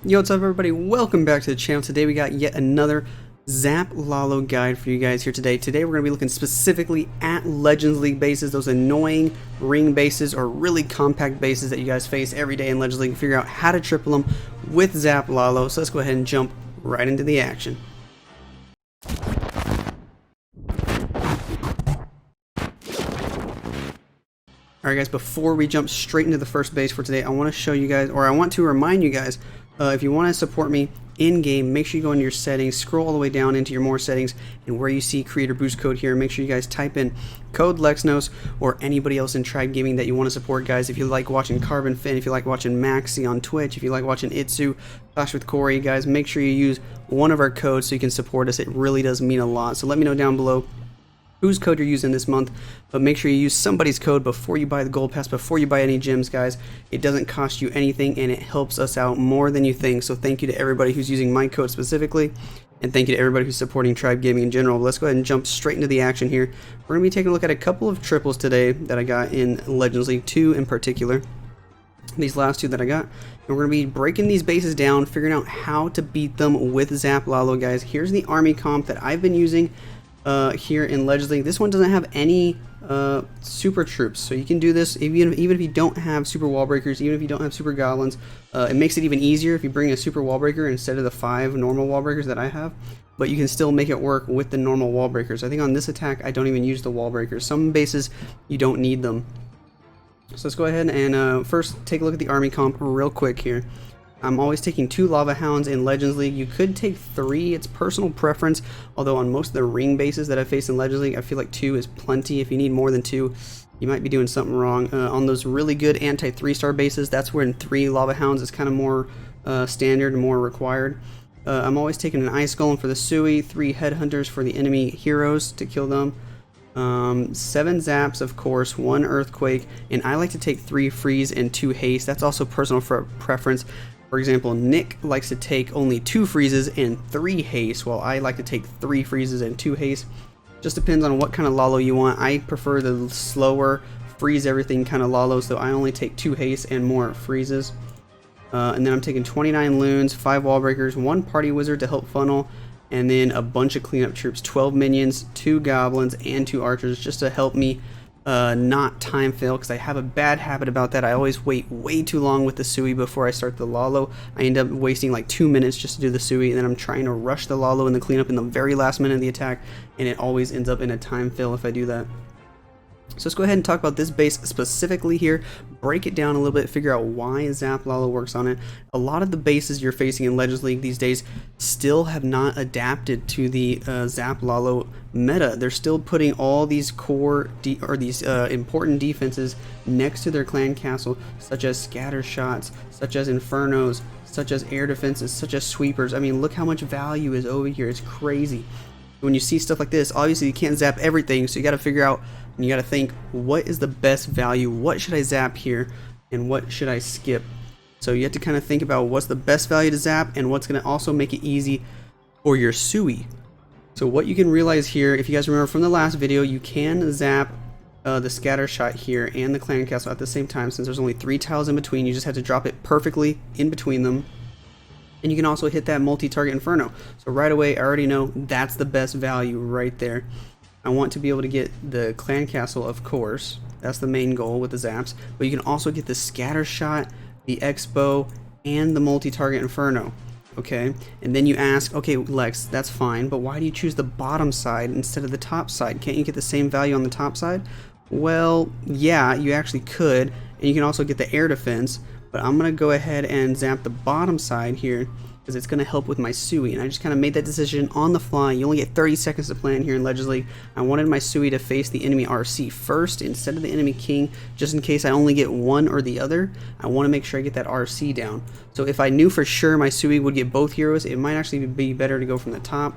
Yo, what's up everybody? Welcome back to the channel. Today we got yet another Zap Lalo guide for you guys here today. Today we're going to be looking specifically at Legends League bases, those annoying ring bases or really compact bases that you guys face every day in Legends League, and figure out how to triple them with Zap Lalo. So let's go ahead and jump right into the action. Alright guys, before we jump straight into the first base for today, I want to show you guys, or I want to remind you guys, if you want to support me in-game, make sure you go into your settings, scroll all the way down into your more settings, and where you see creator boost code here, make sure you guys type in code Lexnos or anybody else in Tribe Gaming that you want to support, guys. If you like watching Carbon Fin, if you like watching Maxi on Twitch, if you like watching iTzu, Clash with Corey, guys, make sure you use one of our codes so you can support us. It really does mean a lot. So let me know down below whose code you're using this month, but make sure you use somebody's code before you buy the gold pass, before you buy any gems, guys. It doesn't cost you anything and it helps us out more than you think. So thank you to everybody who's using my code specifically, and thank you to everybody who's supporting Tribe Gaming in general. Let's go ahead and jump straight into the action here. We're going to be taking a look at a couple of triples today that I got in Legends League 2 in particular. These last two that I got, and we're going to be breaking these bases down, figuring out how to beat them with Zap Lalo, guys. Here's the army comp that I've been using here in Legends League. This one doesn't have any super troops, so you can do this even if you don't have super wall breakers, even if you don't have super goblins. It makes it even easier if you bring a super wall breaker instead of the 5 normal wall breakers that I have, but you can still make it work with the normal wall breakers. I think on this attack I don't even use the wall breakers. Some bases you don't need them. So let's go ahead and first take a look at the army comp real quick here. I'm always taking 2 Lava Hounds in Legends League. You could take 3, it's personal preference, although on most of the ring bases that I face in Legends League, I feel like 2 is plenty. If you need more than 2, you might be doing something wrong. On those really good anti 3-star bases, that's where in 3 Lava Hounds is kind of more standard and more required. I'm always taking an Ice Golem for the Sui, 3 Headhunters for the enemy heroes to kill them, 7 Zaps, of course, 1 Earthquake, and I like to take 3 Freeze and 2 Haste. That's also personal preference. For example, Nick likes to take only 2 freezes and 3 haste, while I like to take 3 freezes and 2 haste. Just depends on what kind of Lalo you want. I prefer the slower, freeze everything kind of Lalo, so I only take 2 haste and more freezes. And then I'm taking 29 loons, 5 wall breakers, 1 party wizard to help funnel, and then a bunch of cleanup troops, 12 minions, 2 goblins, and 2 archers, just to help me not time fail, because I have a bad habit about that. I always wait way too long with the Sui before I start the Lalo. I end up wasting like 2 minutes just to do the Sui, and then I'm trying to rush the Lalo and the cleanup in the very last minute of the attack, and it always ends up in a time fail if I do that. So let's go ahead and talk about this base specifically here, break it down a little bit, figure out why Zap Lalo works on it. A lot of the bases you're facing in Legends League these days still have not adapted to the Zap Lalo meta. They're still putting all these core important defenses next to their clan castle, such as scatter shots, such as infernos, such as air defenses, such as sweepers. I mean, look how much value is over here. It's crazy. When you see stuff like this, obviously you can't zap everything, so you got to figure out and you got to think, what is the best value? What should I zap here and what should I skip? So you have to kind of think about what's the best value to zap and what's going to also make it easy for your Sui. So what you can realize here, if you guys remember from the last video, you can zap the scatter shot here and the clan castle at the same time. Since there's only 3 tiles in between, you just have to drop it perfectly in between them. And you can also hit that multi-target inferno. So right away I already know that's the best value right there. I want to be able to get the clan castle, of course. That's the main goal with the zaps. But you can also get the scatter shot, the X-bow, and the multi-target inferno. Okay, and then you ask, okay, Lex, that's fine, but why do you choose the bottom side instead of the top side? Can't you get the same value on the top side? Well, yeah, you actually could, and you can also get the air defense, but I'm going to go ahead and zap the bottom side here because it's going to help with my Sui, and I just kind of made that decision on the fly. You only get 30 seconds to plan here in Legends League. I wanted my Sui to face the enemy RC first instead of the enemy king, just in case I only get one or the other. I want to make sure I get that RC down. So if I knew for sure my Sui would get both heroes, it might actually be better to go from the top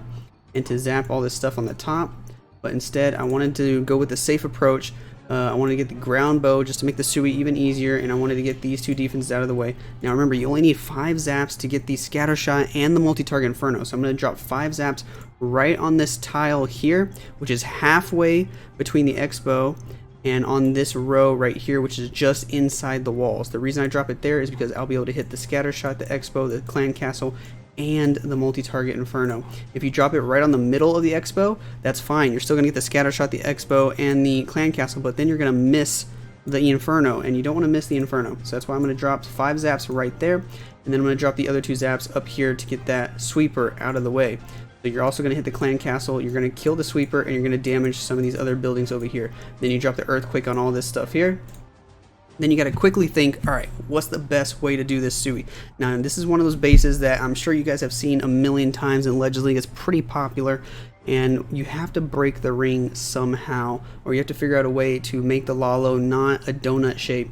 and to zap all this stuff on the top, but instead I wanted to go with the safe approach. I wanted to get the ground bow just to make the Sui even easier, and I wanted to get these 2 defenses out of the way. Now remember, you only need 5 zaps to get the scatter shot and the multi-target inferno. So I'm going to drop 5 zaps right on this tile here, which is halfway between the X-bow and on this row right here, which is just inside the walls. The reason I drop it there is because I'll be able to hit the scatter shot, the expo, the clan castle, and the multi-target inferno. If you drop it right on the middle of the expo, that's fine. You're still gonna get the scatter shot, the expo, and the clan castle, but then you're gonna miss the inferno, and you don't want to miss the inferno. So that's why I'm going to drop 5 zaps right there, and then I'm going to drop the other 2 zaps up here to get that sweeper out of the way. So you're also going to hit the clan castle, you're going to kill the sweeper, and you're going to damage some of these other buildings over here. Then you drop the earthquake on all this stuff here. Then you got to quickly think, all right, what's the best way to do this Sui? Now, this is one of those bases that I'm sure you guys have seen a million times in Legends League. It's pretty popular, and you have to break the ring somehow, or you have to figure out a way to make the Lalo not a donut shape.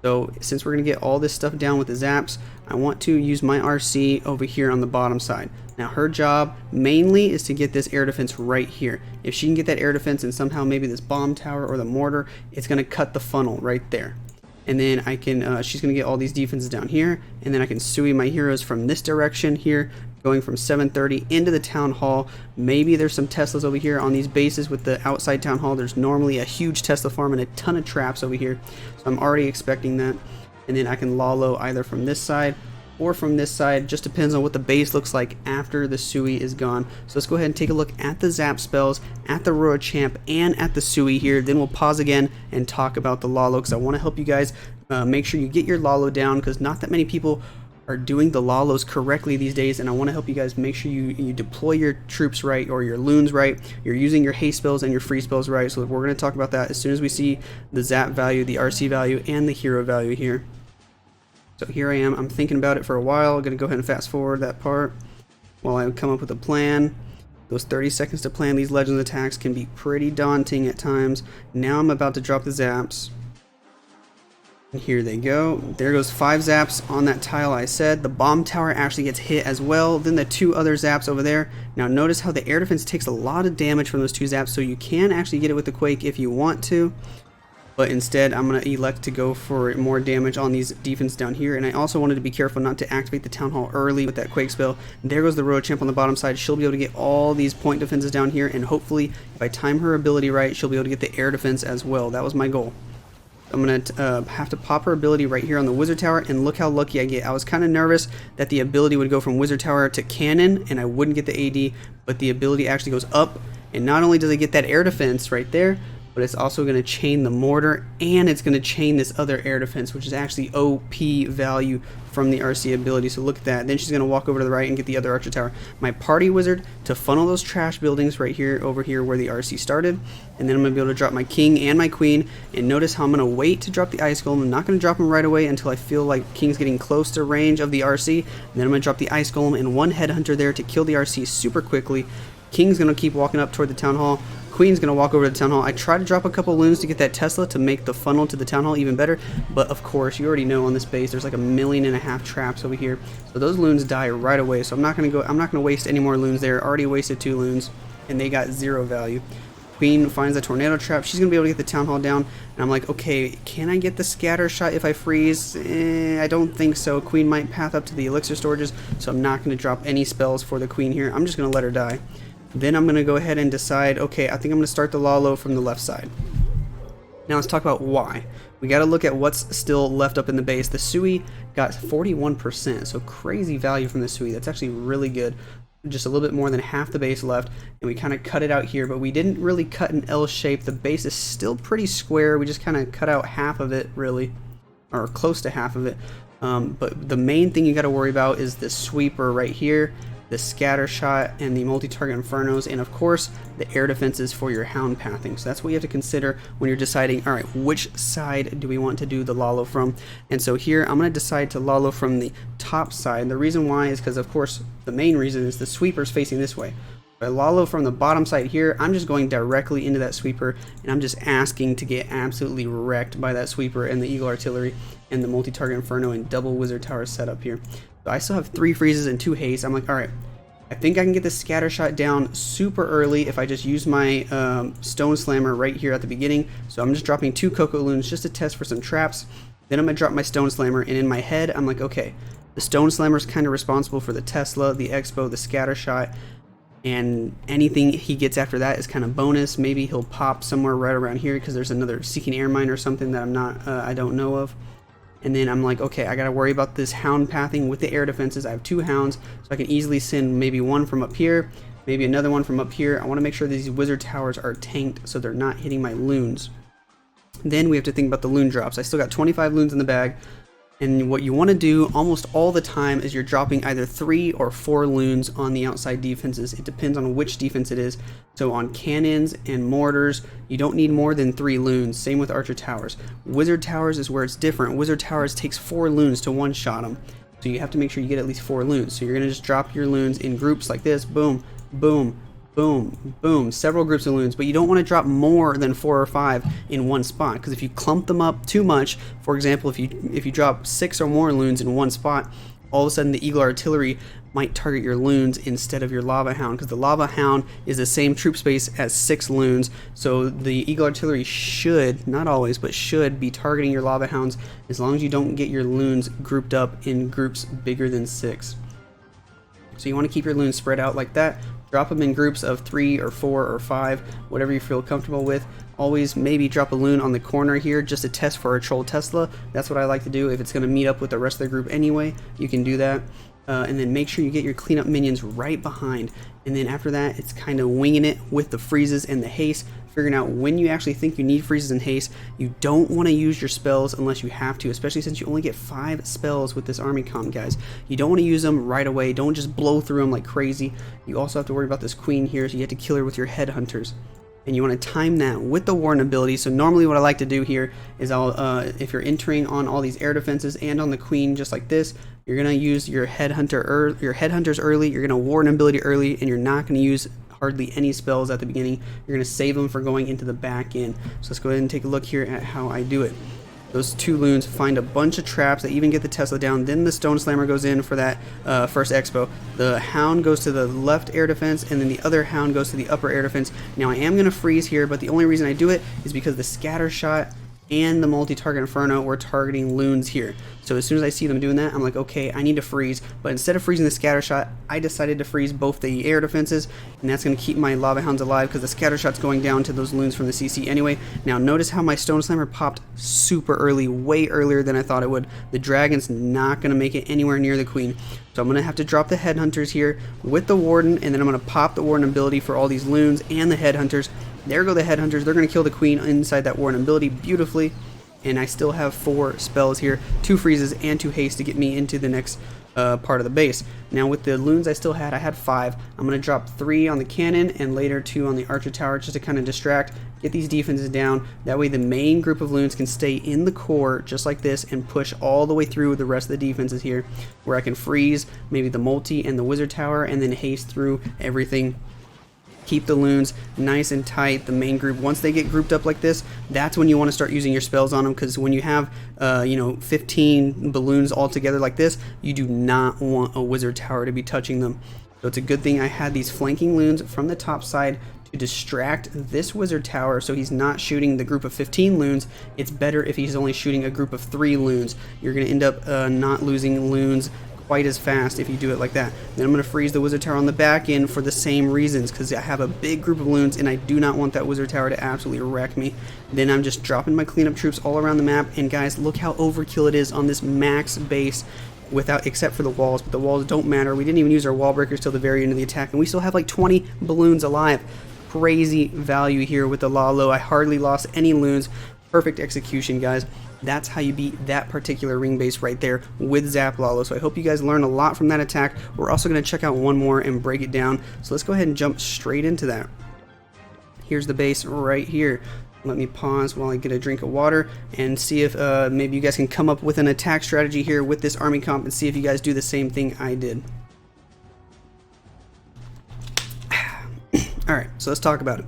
So since we're going to get all this stuff down with the zaps, I want to use my RC over here on the bottom side. Now her job mainly is to get this air defense right here. If she can get that air defense and somehow maybe this bomb tower or the mortar, it's going to cut the funnel right there. And then I can, she's going to get all these defenses down here, and then I can Sui my heroes from this direction here, going from 730 into the town hall. Maybe there's some Teslas over here on these bases with the outside town hall. There's normally a huge Tesla farm and a ton of traps over here, so I'm already expecting that. And then I can Lalo either from this side or from this side, just depends on what the base looks like after the Sui is gone. So let's go ahead and take a look at the zap spells, at the Royal Champ, and at the Sui here. Then we'll pause again and talk about the Lalo, because I want to help you guys make sure you get your Lalo down, because not that many people are doing the Lalos correctly these days, and I want to help you guys make sure you deploy your troops right, or your loons right, you're using your haste spells and your free spells right. So we're going to talk about that as soon as we see the zap value, the RC value, and the hero value here. So here I am, I'm thinking about it for a while. I'm going to go ahead and fast forward that part while I come up with a plan. Those 30 seconds to plan these Legends attacks can be pretty daunting at times. Now I'm about to drop the zaps. And here they go. There goes 5 zaps on that tile I said. The bomb tower actually gets hit as well. Then the 2 other zaps over there. Now notice how the air defense takes a lot of damage from those 2 zaps, so you can actually get it with the quake if you want to. But instead, I'm going to elect to go for more damage on these defense down here. And I also wanted to be careful not to activate the Town Hall early with that Quake spell. There goes the Royal Champ on the bottom side. She'll be able to get all these point defenses down here. And hopefully, if I time her ability right, she'll be able to get the air defense as well. That was my goal. I'm going to have to pop her ability right here on the Wizard Tower. And look how lucky I get. I was kind of nervous that the ability would go from Wizard Tower to Cannon, and I wouldn't get the AD. But the ability actually goes up. And not only does it get that air defense right there, but it's also going to chain the mortar, and it's going to chain this other air defense, which is actually OP value from the RC ability. So look at that. Then she's going to walk over to the right and get the other archer tower. My party wizard to funnel those trash buildings right here, over here where the RC started. And then I'm going to be able to drop my king and my queen. And notice how I'm going to wait to drop the ice golem. I'm not going to drop him right away until I feel like king's getting close to range of the RC. And then I'm going to drop the ice golem and 1 headhunter there to kill the RC super quickly. King's going to keep walking up toward the town hall. Queen's going to walk over to the town hall. I try to drop a couple loons to get that Tesla to make the funnel to the town hall even better. But of course, you already know on this base, there's like 1.5 million traps over here. So those loons die right away. So I'm not going to waste any more loons there. Already wasted 2 loons, and they got 0 value. Queen finds a tornado trap. She's going to be able to get the town hall down. And I'm like, okay, can I get the scatter shot if I freeze? I don't think so. Queen might path up to the elixir storages. So I'm not going to drop any spells for the queen here. I'm just going to let her die. Then I'm going to go ahead and decide, okay, I think I'm going to start the Lalo from the left side. Now let's talk about why. We got to look at what's still left up in the base. The Sui got 41%, so crazy value from the Sui. That's actually really good. Just a little bit more than half the base left, and we kind of cut it out here, but we didn't really cut an L shape. The base is still pretty square. We just kind of cut out half of it, really, or close to half of it. But the main thing you got to worry about is the sweeper right here, the scatter shot, and the multi-target infernos, and of course the air defenses for your hound pathing. So that's what you have to consider when you're deciding, all right, which side do we want to do the Lalo from. And so here I'm going to decide to Lalo from the top side. The reason why is because, of course, the main reason is the sweeper's facing this way. If I Lalo from the bottom side here, I'm just going directly into that sweeper, and I'm just asking to get absolutely wrecked by that sweeper and the Eagle Artillery and the multi-target inferno and double wizard tower setup here. So I still have 3 freezes and 2 haste. I'm like, all right, I think I can get the scatter shot down super early if I just use my stone slammer right here at the beginning. So I'm just dropping 2 cocoa loons just to test for some traps. Then I'm gonna drop my stone slammer, and in my head I'm like, okay, the stone slammer is kind of responsible for the Tesla, the expo, the scatter shot. and anything he gets after that is kind of bonus. Maybe he'll pop somewhere right around here because there's another Seeking Air Mine or something that I don't know of. And then I'm like, okay, I gotta worry about this hound pathing with the air defenses. I have 2 hounds, so I can easily send maybe one from up here, maybe another one from up here. I want to make sure these wizard towers are tanked so they're not hitting my loons. Then we have to think about the loon drops. I still got 25 loons in the bag. And what you want to do almost all the time is you're dropping either 3 or 4 loons on the outside defenses. It depends on which defense it is. So on cannons and mortars, you don't need more than 3 loons. Same with archer towers. Wizard towers is where it's different. Wizard towers takes 4 loons to one-shot them. So you have to make sure you get at least 4 loons. So you're going to just drop your loons in groups like this. Boom, boom, boom, boom, several groups of loons, but you don't want to drop more than 4 or 5 in one spot, because if you clump them up too much, for example, if you drop 6 or more loons in one spot, all of a sudden the eagle artillery might target your loons instead of your lava hound, because the lava hound is the same troop space as 6 loons, so the eagle artillery should, not always, but should be targeting your lava hounds as long as you don't get your loons grouped up in groups bigger than 6. So you want to keep your loons spread out like that. Drop them in groups of 3 or 4 or 5, whatever you feel comfortable with. Always maybe drop a loon on the corner here just to test for a troll Tesla. That's what I like to do. If it's going to meet up with the rest of the group anyway, you can do that. And then make sure you get your cleanup minions right behind. And then after that, it's kind of winging it with the freezes and the haste, figuring out when you actually think you need freezes and haste. You don't want to use your spells unless you have to, especially since you only get 5 spells with this army comp, guys. You don't want to use them right away. Don't just blow through them like crazy. You also have to worry about this queen here, so you have to kill her with your headhunters. And you want to time that with the warden ability. So normally what I like to do here is if you're entering on all these air defenses and on the queen just like this, you're going to use your headhunters early, you're going to warden ability early, and you're not going to use hardly any spells at the beginning. You're going to save them for going into the back end. So let's go ahead and take a look here at how I do it. Those 2 loons find a bunch of traps. They even get the Tesla down. Then the Stone Slammer goes in for that first expo. The hound goes to the left air defense, and then the other hound goes to the upper air defense. Now I am going to freeze here, but the only reason I do it is because the scatter shot and the multi-target inferno were targeting loons here. So as soon as I see them doing that, I'm like, okay, I need to freeze. But instead of freezing the scatter shot, I decided to freeze both the air defenses, and that's going to keep my lava hounds alive because the scatter shot's going down to those loons from the CC anyway. Now notice how my Stone Slammer popped super early, way earlier than I thought it would. The dragon's not going to make it anywhere near the queen. So I'm going to have to drop the headhunters here with the warden, and then I'm going to pop the warden ability for all these loons and the headhunters. There go the headhunters. They're going to kill the queen inside that warden ability beautifully. And I still have 4 spells here, 2 freezes and 2 haste to get me into the next part of the base. Now with the loons I had 5. I'm going to drop 3 on the cannon and later 2 on the archer tower just to kind of distract, get these defenses down. That way the main group of loons can stay in the core just like this and push all the way through the rest of the defenses here, where I can freeze maybe the multi and the wizard tower and then haste through everything. Keep the loons nice and tight, the main group. Once they get grouped up like this, that's when you want to start using your spells on them, because when you have 15 balloons all together like this, you do not want a wizard tower to be touching them. So it's a good thing I had these flanking loons from the top side to distract this wizard tower so he's not shooting the group of 15 loons. It's better if he's only shooting a group of 3 loons. You're going to end up not losing loons quite as fast if you do it like that. Then I'm going to freeze the wizard tower on the back end for the same reasons, because I have a big group of loons and I do not want that wizard tower to absolutely wreck me. Then I'm just dropping my cleanup troops all around the map, and guys, look how overkill it is on this max base, except for the walls. But the walls don't matter. We didn't even use our wall breakers till the very end of the attack, and we still have like 20 balloons alive. Crazy value here with the Lalo. I hardly lost any loons. Perfect execution, guys. That's how you beat that particular ring base right there with Zap Lalo. So I hope you guys learned a lot from that attack. We're also going to check out one more and break it down. So let's go ahead and jump straight into that. Here's the base right here. Let me pause while I get a drink of water and see if maybe you guys can come up with an attack strategy here with this army comp and see if you guys do the same thing I did. Alright, so let's talk about it.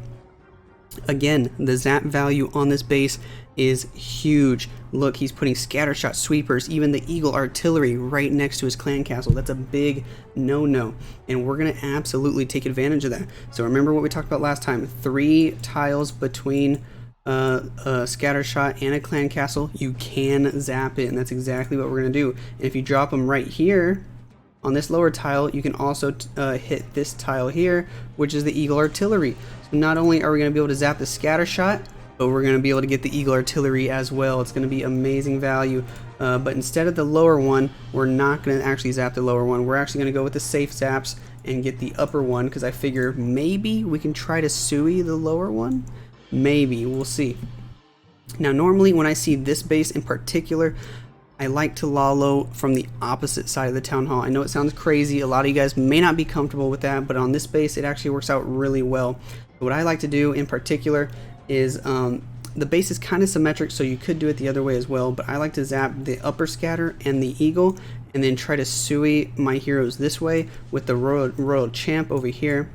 Again, the zap value on this base is huge. Look, he's putting scattershot sweepers, even the eagle artillery right next to his clan castle. That's a big no-no, and we're going to absolutely take advantage of that. So remember what we talked about last time, 3 tiles between a scattershot and a clan castle. You can zap it, and that's exactly what we're going to do. And if you drop them right here, On this lower tile, you can also hit this tile here, which is the Eagle Artillery. So not only are we going to be able to zap the scatter shot, but we're going to be able to get the Eagle Artillery as well. It's going to be amazing value. But instead of the lower one, we're not going to actually zap the lower one. We're actually going to go with the safe zaps and get the upper one, because I figure maybe we can try to Sui the lower one. Maybe, we'll see. Now normally when I see this base in particular, I like to Lalo from the opposite side of the town hall. I know it sounds crazy, a lot of you guys may not be comfortable with that, but on this base it actually works out really well. What I like to do in particular is the base is kind of symmetric, so you could do it the other way as well, but I like to zap the upper scatter and the eagle, and then try to Sui my heroes this way with the Royal Champ over here.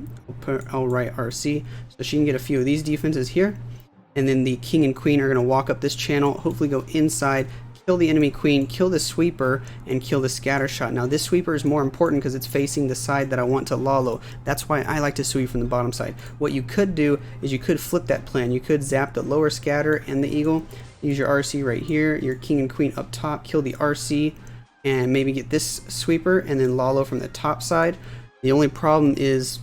I'll write RC so she can get a few of these defenses here, and then the king and queen are going to walk up this channel, hopefully go inside, kill the enemy queen, kill the sweeper, and kill the scatter shot. Now this sweeper is more important because it's facing the side that I want to Lalo. That's why I like to sweep from the bottom side. What you could do is you could flip that plan. You could zap the lower scatter and the eagle, use your RC right here, your king and queen up top, kill the RC, and maybe get this sweeper and then Lalo from the top side. The only problem is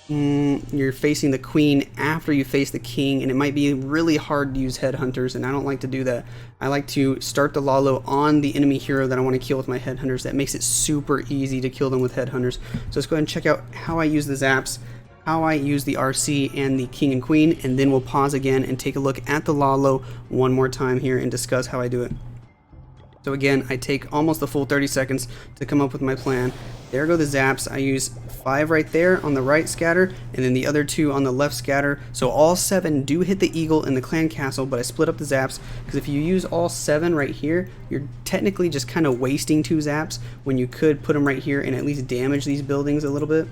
you're facing the queen after you face the king, and it might be really hard to use headhunters, and I don't like to do that. I like to start the Lalo on the enemy hero that I want to kill with my headhunters. That makes it super easy to kill them with headhunters. So let's go ahead and check out how I use the zaps, how I use the RC and the king and queen, and then we'll pause again and take a look at the Lalo one more time here and discuss how I do it. So again, I take almost the full 30 seconds to come up with my plan. There go the zaps. I use 5 right there on the right scatter, and then the other 2 on the left scatter. So all 7 do hit the eagle in the clan castle, but I split up the zaps because if you use all 7 right here, you're technically just kind of wasting 2 zaps when you could put them right here and at least damage these buildings a little bit.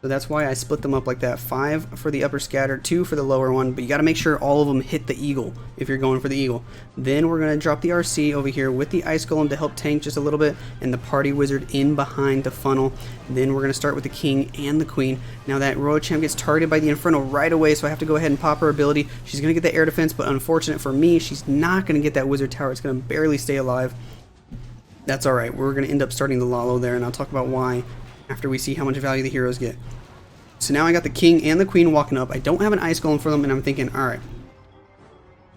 So that's why I split them up like that. 5 for the upper scatter, 2 for the lower one, but you got to make sure all of them hit the eagle if you're going for the eagle. Then we're going to drop the RC over here with the ice golem to help tank just a little bit, and the party wizard in behind the funnel. Then we're going to start with the king and the queen. Now that royal champ gets targeted by the inferno right away, so I have to go ahead and pop her ability. She's going to get the air defense, but unfortunate for me, she's not going to get that wizard tower. It's going to barely stay alive. That's alright. We're going to end up starting the Lalo there, and I'll talk about why after we see how much value the heroes get. So now I got the king and the queen walking up. I don't have an ice golem for them, and I'm thinking, alright,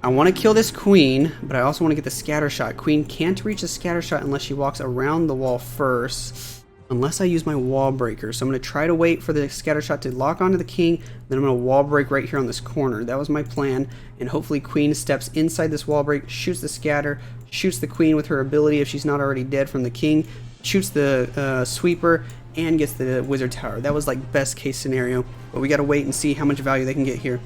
I want to kill this queen, but I also want to get the scatter shot. Queen can't reach the scatter shot unless she walks around the wall first, unless I use my wall breaker. So I'm going to try to wait for the scatter shot to lock onto the king, then I'm going to wall break right here on this corner. That was my plan, and hopefully queen steps inside this wall break, shoots the scatter, shoots the queen with her ability if she's not already dead from the king, shoots the sweeper, and gets the wizard tower. That was like best case scenario, but we got to wait and see how much value they can get here.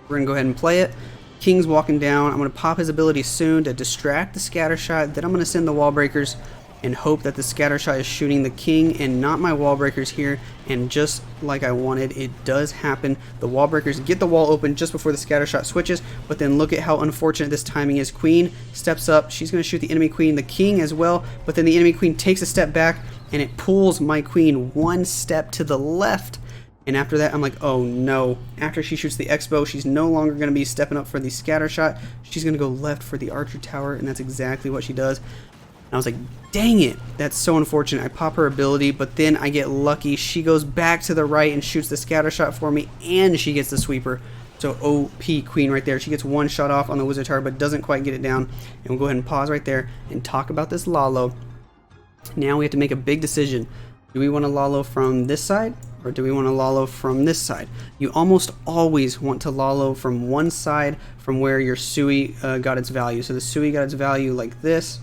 We're going to go ahead and play it. King's walking down. I'm going to pop his ability soon to distract the scatter shot. Then I'm going to send the wall breakers and hope that the scatter shot is shooting the king and not my wall breakers here. And just like I wanted, it does happen. The wall breakers get the wall open just before the scatter shot switches, but then look at how unfortunate this timing is. Queen steps up. She's going to shoot the enemy queen, the king as well, but then the enemy queen takes a step back and it pulls my queen one step to the left. And after that, I'm like, oh no. After she shoots the X-bow, she's no longer going to be stepping up for the scatter shot. She's going to go left for the archer tower, and that's exactly what she does. And I was like, dang it, that's so unfortunate. I pop her ability, but then I get lucky. She goes back to the right and shoots the scatter shot for me, and she gets the sweeper. So OP queen right there. She gets one shot off on the wizard tower, but doesn't quite get it down. And we'll go ahead and pause right there and talk about this Lalo. Now we have to make a big decision. Do we want to Lalo from this side, or do we want to Lalo from this side? You almost always want to Lalo from one side from where your Sui got its value. So the Sui got its value like this,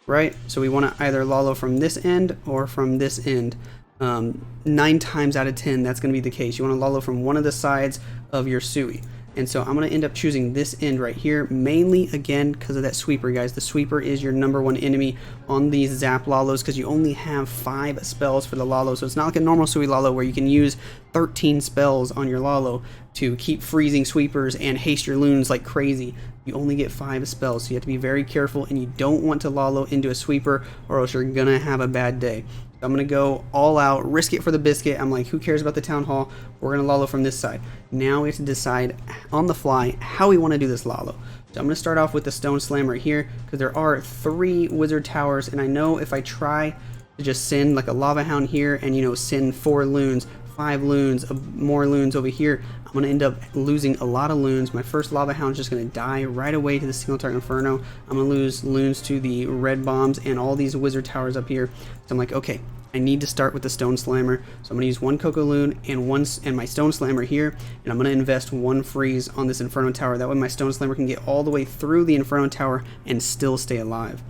right? So we want to either Lalo from this end or from this end. 9 times out of 10, that's going to be the case. You want to Lalo from one of the sides of your Sui. And so I'm going to end up choosing this end right here, mainly, again, because of that sweeper, guys. The sweeper is your #1 enemy on these Zap Lalos because you only have 5 spells for the Lalo. So it's not like a normal Sui Lalo where you can use 13 spells on your Lalo to keep freezing sweepers and haste your loons like crazy. You only get 5 spells, so you have to be very careful, and you don't want to Lalo into a sweeper or else you're going to have a bad day. I'm going to go all out, risk it for the biscuit. I'm like, who cares about the town hall? We're going to Lalo from this side. Now we have to decide on the fly how we want to do this Lalo. So I'm going to start off with the stone slam right here because there are 3 wizard towers, and I know if I try to just send like a lava hound here and, you know, send 4 loons, 5 loons, more loons over here, I'm going to end up losing a lot of loons. My first lava hound is just going to die right away to the single target inferno. I'm going to lose loons to the red bombs and all these wizard towers up here. So I'm like, okay, I need to start with the stone slammer. So I'm going to use 1 cocoa loon and my stone slammer here, and I'm going to invest 1 freeze on this inferno tower. That way my stone slammer can get all the way through the inferno tower and still stay alive.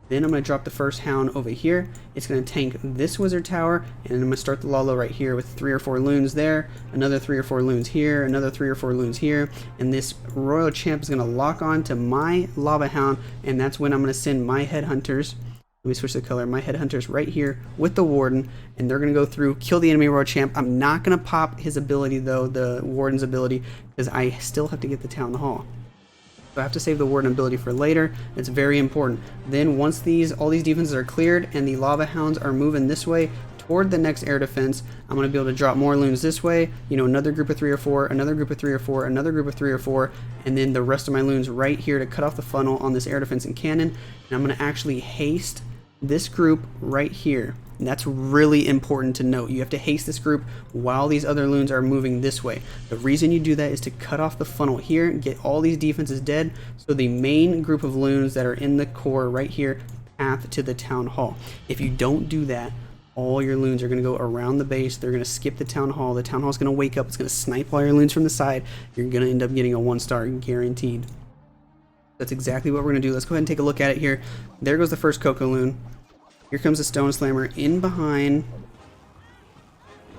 Then I'm going to drop the first hound over here. It's going to tank this wizard tower, and I'm going to start the Lalo right here with 3 or 4 loons there, another 3 or 4 loons here, another 3 or 4 loons here, and this royal champ is going to lock on to my lava hound, and that's when I'm going to send my headhunters. Let me switch the color. My headhunters right here with the warden, and they're going to go through, kill the enemy royal champ. I'm not going to pop his ability though, the warden's ability, because I still have to get the town hall. So I have to save the warden ability for later. It's very important. Then once all these defenses are cleared and the lava hounds are moving this way toward the next air defense, I'm going to be able to drop more loons this way, you know, another group of 3 or 4, another group of 3 or 4, another group of 3 or 4, and then the rest of my loons right here to cut off the funnel on this air defense and cannon. And I'm going to actually haste this group right here. And that's really important to note. You have to haste this group while these other loons are moving this way. The reason you do that is to cut off the funnel here, get all these defenses dead, so the main group of loons that are in the core right here path to the town hall. If you don't do that, all your loons are going to go around the base. They're going to skip the town hall. The town hall is going to wake up. It's going to snipe all your loons from the side. You're going to end up getting a 1-star guaranteed. That's exactly what we're going to do. Let's go ahead and take a look at it here. There goes the first cocoa loon. Here comes the stone slammer in behind.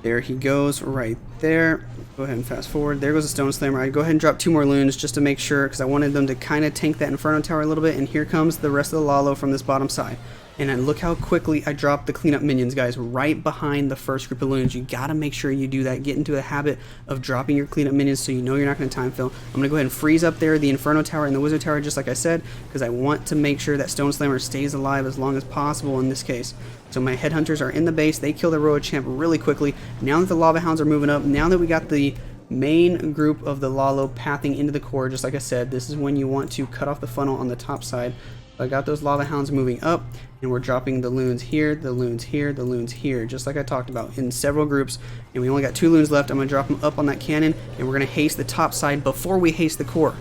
There he goes right there. Go ahead and fast forward. There goes the stone slammer. I go ahead and drop 2 more loons just to make sure, because I wanted them to kind of tank that inferno tower a little bit. And here comes the rest of the Lalo from this bottom side. And then look how quickly I dropped the cleanup minions, guys, right behind the first group of loons. You got to make sure you do that. Get into a habit of dropping your cleanup minions so you know you're not going to time fill. I'm going to go ahead and freeze up there the inferno tower and the wizard tower, just like I said, because I want to make sure that stone slammer stays alive as long as possible in this case. So my headhunters are in the base. They kill the royal champ really quickly. Now that the lava hounds are moving up, now that we got the main group of the Lalo pathing into the core, just like I said, this is when you want to cut off the funnel on the top side. I got those lava hounds moving up, and we're dropping the loons here, the loons here, the loons here, just like I talked about, in several groups. And we only got 2 loons left. I'm going to drop them up on that cannon, and we're going to haste the top side before we haste the core.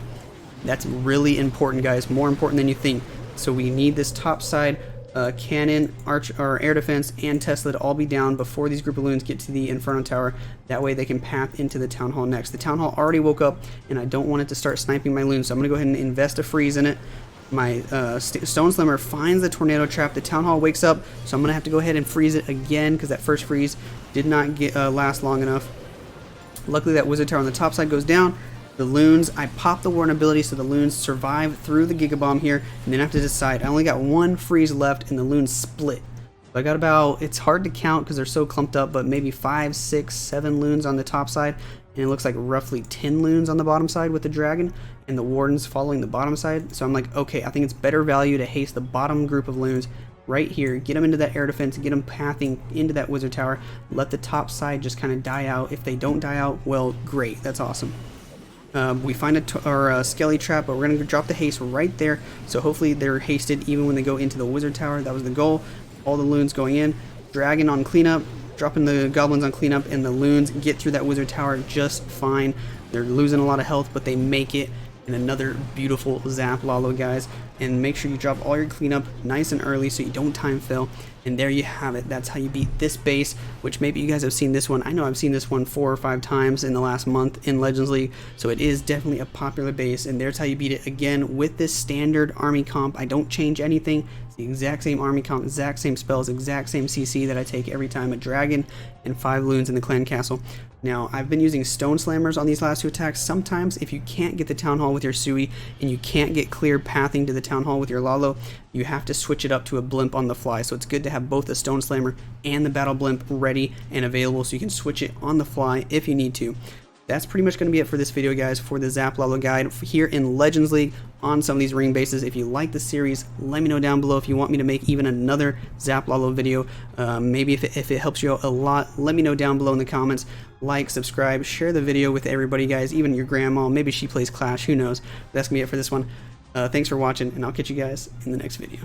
That's really important, guys, more important than you think. So we need this top side cannon, air defense, and Tesla to all be down before these group of loons get to the inferno tower. That way they can path into the town hall next. The town hall already woke up, and I don't want it to start sniping my loons, so I'm going to go ahead and invest a freeze in it. My stone slammer finds the tornado trap. The town hall wakes up, so I'm gonna have to go ahead and freeze it again because that first freeze did not last long enough. Luckily, that wizard tower on the top side goes down. The loons, I pop the warden ability so the loons survive through the gigabomb here, and then I have to decide. I only got 1 freeze left, and the loons split. So I got about, it's hard to count because they're so clumped up, but maybe 5, 6, 7 loons on the top side, and it looks like roughly 10 loons on the bottom side with the dragon, and the wardens following the bottom side. So I'm like, okay, I think it's better value to haste the bottom group of loons right here, get them into that air defense, get them pathing into that wizard tower, let the top side just kind of die out. If they don't die out, well, great, that's awesome. We find a skelly trap, but we're going to drop the haste right there, so hopefully they're hasted even when they go into the wizard tower. That was the goal. All the loons going in, dragon on cleanup, dropping the goblins on cleanup, and the loons get through that wizard tower just fine. They're losing a lot of health, but they make it. And another beautiful Zap Lalo, guys. And make sure you drop all your cleanup nice and early so you don't time fill. And there you have it. That's how you beat this base, which maybe you guys have seen this one. I know I've seen this one 4 or 5 times in the last month in Legends League, so it is definitely a popular base. And there's how you beat it again with this standard army comp. I don't change anything. It's the exact same army comp, exact same spells, exact same CC that I take every time. A dragon and 5 loons in the clan castle. Now, I've been using stone slammers on these last 2 attacks. Sometimes if you can't get the town hall with your Sui and you can't get clear pathing to the town hall with your Lalo, you have to switch it up to a blimp on the fly. So it's good to have both the stone slammer and the battle blimp ready and available so you can switch it on the fly if you need to. That's pretty much going to be it for this video, guys, for the Zap Lalo guide here in Legends League on some of these ring bases. If you like the series, let me know down below if you want me to make even another Zap Lalo video. Maybe if it helps you out a lot, let me know down below in the comments. Like, subscribe, share the video with everybody, guys, even your grandma. Maybe she plays Clash, who knows. That's going to be it for this one. Thanks for watching, and I'll catch you guys in the next video.